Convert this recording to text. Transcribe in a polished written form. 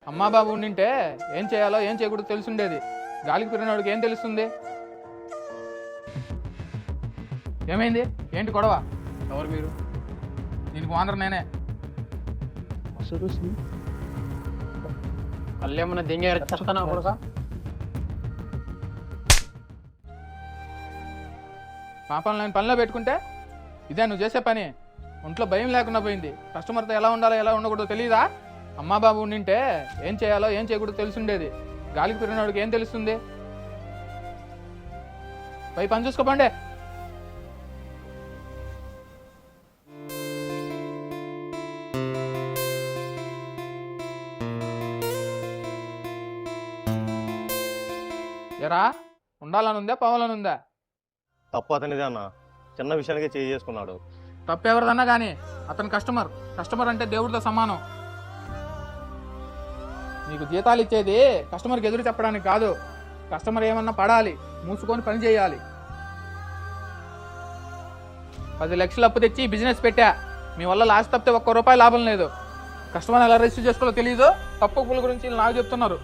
అమ్మా బాబు ఉండింటే ఏం చేయాలో ఏం చేయకూడదు తెలుసుండేది. గాలికి తిరిగినోడికి ఏం తెలుస్తుంది? ఏమైంది? ఏంటి గొడవ? ఎవరు మీరు? దీనికి ఓనర్ నేనే. కళ్ళేమన్నా దింగే చేస్తానా కొడుక? పాపం నేను పనిలో పెట్టుకుంటే ఇదే నువ్వు చేసే పని. ఒంట్లో భయం లేకుండా పోయింది. కస్టమర్తో ఎలా ఉండాలో ఎలా ఉండకూడదో తెలియదా? అమ్మా బాబు ఉండింటే ఏం చేయాలో ఏం చేయకూడదు తెలుసుండేది. గాలికి తిరిగినోడికి ఏం తెలుస్తుంది? పై పని చూసుకోపండి. ఎరా ఉండాలని ఉందా పోవాలని ఉందా? తప్పు అతనిదే అన్న, చిన్న విషయానికే చేసుకున్నాడు. తప్పు ఎవరిదన్నా కానీ అతను కస్టమర్ అంటే దేవుడితో సమానం. నీకు జీతాలు ఇచ్చేది కస్టమర్కి ఎదురు చెప్పడానికి కాదు. కస్టమర్ ఏమన్నా పడాలి, మూసుకొని పని చేయాలి. 10 లక్షలు అప్పు తెచ్చి బిజినెస్ పెట్టా. మీ వల్ల లాస్ట్ తప్పితే ₹1 లాభం లేదు. కస్టమర్ ఎలా రిసీవ్ చేసుకోవాలో తెలీదు. తప్పు పుల్ల గురించి నాకు చెప్తున్నారు.